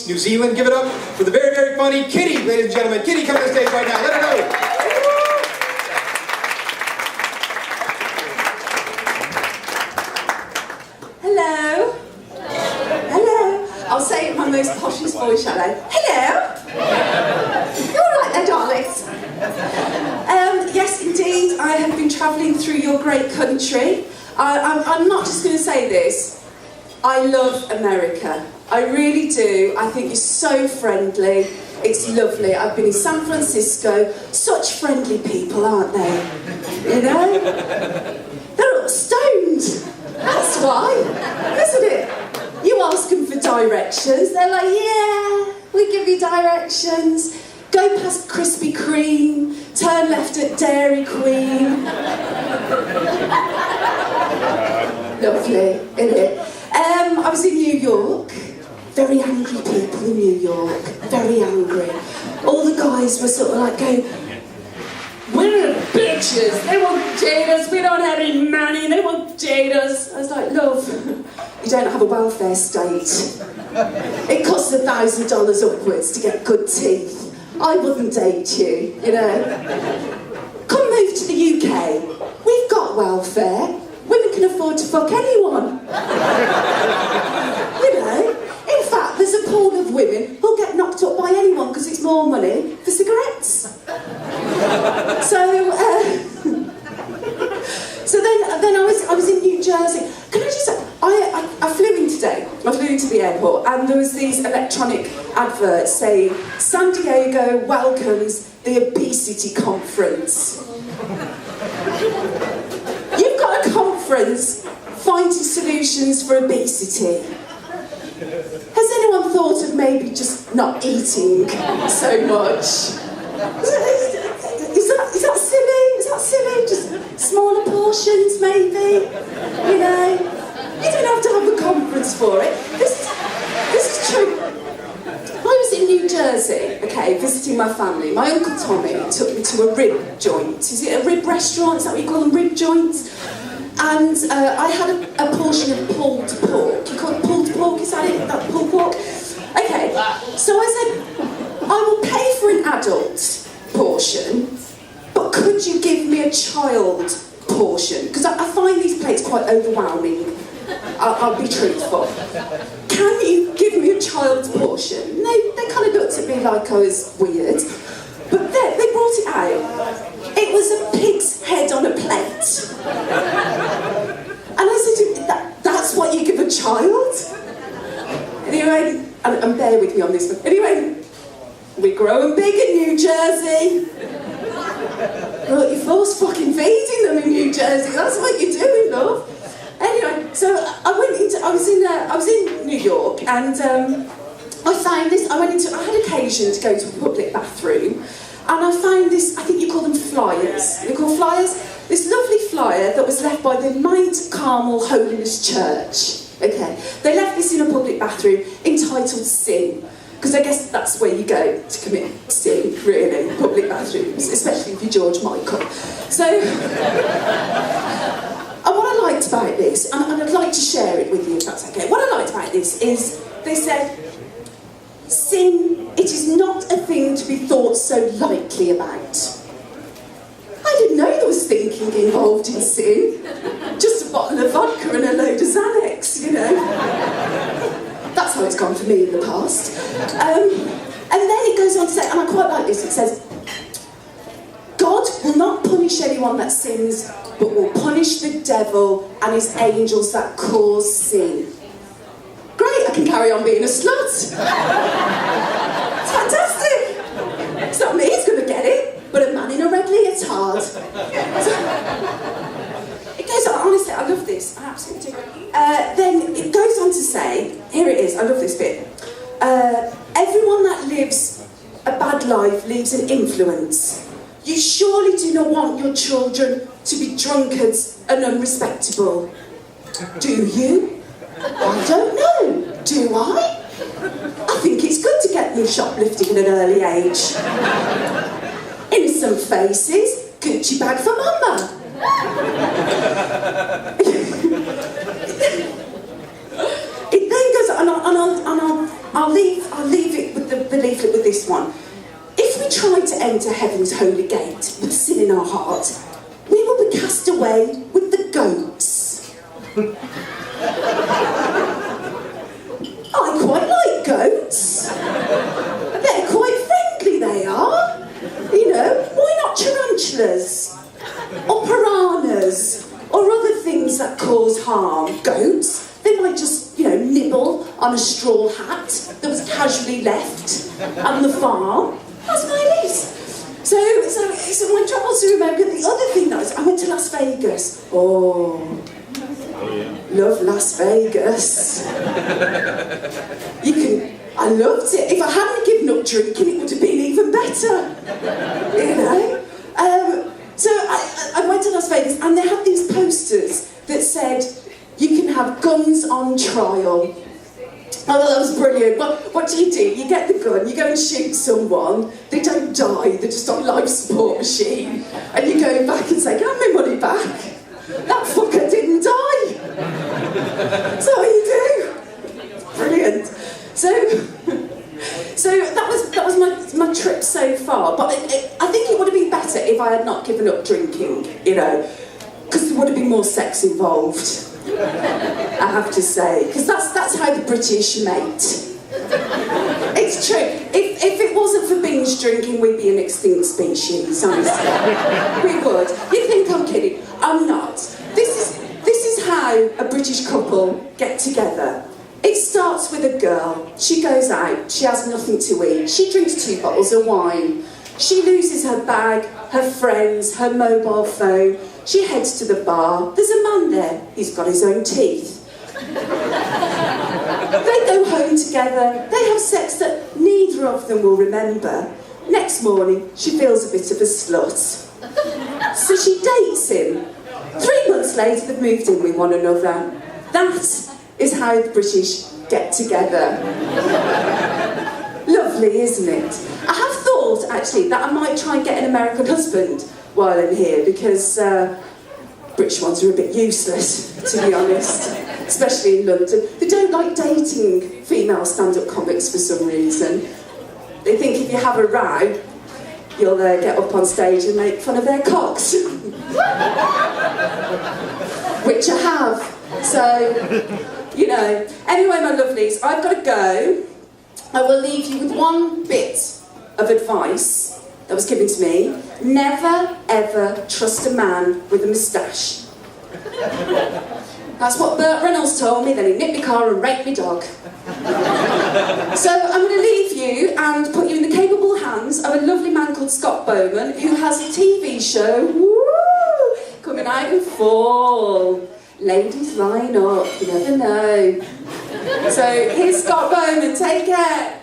New Zealand. Give it up for the very, very funny Kitty, ladies and gentlemen. Kitty, come to the stage right now. Let her know. Hello. Hello. I'll say it in my most poshest voice, shall I? Hello. You all right there, darlings? Yes, indeed. I have been travelling through your great country. I'm not just going to say this. I love America. I really do. I think you're so friendly. It's lovely. I've been in San Francisco. Such friendly people, aren't they? You know? They're all stoned. That's why, isn't it? You ask them for directions. They're like, yeah, we give you directions. Go past Krispy Kreme. Turn left at Dairy Queen. Lovely, isn't it? I was in New York. Very angry people in New York. Very angry. All the guys were sort of like going, we're bitches. They won't date us. We don't have any money. They won't date us. I was like, love, you don't have a welfare state. It costs $1,000 upwards to get good teeth. I wouldn't date you, you know. Come move to the UK. We've got welfare. Women can afford to fuck anyone. You know. In fact, there's a pool of women who'll get knocked up by anyone because it's more money for cigarettes. So then I was in New Jersey. Can I just say, I flew in today. I flew into the airport and there was these electronic adverts saying, San Diego welcomes the obesity conference. You've got a conference finding solutions for obesity. Has anyone thought of maybe just not eating so much? Is that silly? Is that silly? Just smaller portions, maybe? You know? You don't have to have a conference for it. This is true. I was in New Jersey, okay, visiting my family. My Uncle Tommy took me to a rib joint. Is it a rib restaurant? Is that what you call them, rib joints? And I had a portion of pulled pork. You call it pulled pork? Is that it? That pulled pork? Okay, so I said, I will pay for an adult portion, but could you give me a child portion? Because I find these plates quite overwhelming. I'll be truthful. Can you give me a child's portion? They kind of looked at me like I was weird, but they brought it out. It was a pig's head on a plate. And I said, that's what you give a child? Anyway, and bear with me on this one. Anyway, we're growing big in New Jersey. Look, you're force fucking feeding them in New Jersey. That's what you're doing, love. Anyway, so I was in New York and I found this. I had occasion to go to a public bathroom. And I found this, I think you call them flyers. They're called flyers. This lovely flyer that was left by the Mount Carmel Holiness Church. Okay, they left this in a public bathroom entitled Sin. Because I guess that's where you go to commit sin, really, public bathrooms, especially if you're George Michael. So, and what I liked about this, and I'd like to share it with you if that's okay. What I liked about this is they said, sin, it is not a thing to be thought so lightly about. I didn't know there was thinking involved in sin. Just a bottle of vodka and a load of Xanax, you know. That's how it's gone for me in the past. And then it goes on to say, and I quite like this, it says, God will not punish anyone that sins, but will punish the devil and his angels that cause sin. Great, I can carry on being a slut. It's fantastic. It's not me who's going to get it, but a man in a red leotard. It goes on, honestly, I love this, I absolutely do. Then it goes on to say, here it is, I love this bit. Everyone that lives a bad life leaves an influence. You surely do not want your children to be drunkards and unrespectable. Do you? I don't know. Do I? I think it's good to get them shoplifting at an early age. Innocent faces, Gucci bag for mama. It then goes on, and I'll I'll leave it with the leaflet with this one. If we try to enter heaven's holy gate with sin in our heart, we will be cast away with the goats. I quite like goats. They're quite friendly, they are. You know, why not tarantulas? Or piranhas? Or other things that cause harm? Goats, they might just, you know, nibble on a straw hat that was casually left on the farm. That's my list. So my travels to America, the other thing that was, I went to Las Vegas. Oh yeah. Love Las Vegas. I loved it. If I hadn't given up drinking, it would have been even better. You know? So I went to Las Vegas and they had these posters that said, you can have guns on trial. Oh, that was brilliant. Well, what do? You get the gun, you go and shoot someone, they don't die, they're just on life support machine. And you go back and say, can I have my money back? That fucker didn't die. That's what you do. Brilliant. So that was my trip so far. But I think it would have been better if I had not given up drinking, you know, because there would have been more sex involved. I have to say, because that's how the British mate. It's true. If it wasn't for binge drinking, we'd be an extinct species, honestly. We would. You think I'm kidding? I'm not. This is how a British couple get together. It starts with a girl. She goes out, she has nothing to eat. She drinks 2 bottles of wine. She loses her bag, her friends, her mobile phone. She heads to the bar. There's a man there. He's got his own teeth. They go home together. They have sex that neither of them will remember. Next morning, she feels a bit of a slut. So she dates him. 3 months later, they've moved in with one another. That is how the British get together. Lovely, isn't it? I have thought, actually, that I might try and get an American husband while I'm here, because British ones are a bit useless, to be honest, especially in London. They don't like dating female stand-up comics for some reason. They think if you have a row, you'll get up on stage and make fun of their cocks. Which I have. So, you know. Anyway, my lovelies, I've got to go. I will leave you with one bit of advice that was given to me. Never, ever trust a man with a moustache. That's what Burt Reynolds told me, then he nipped my car and raped my dog. So I'm going to leave you and put you in the capable hands of a lovely man called Scott Bowman, who has a TV show, woo, coming out in fall. Ladies line up, you never know. So here's Scott Bowman, take care.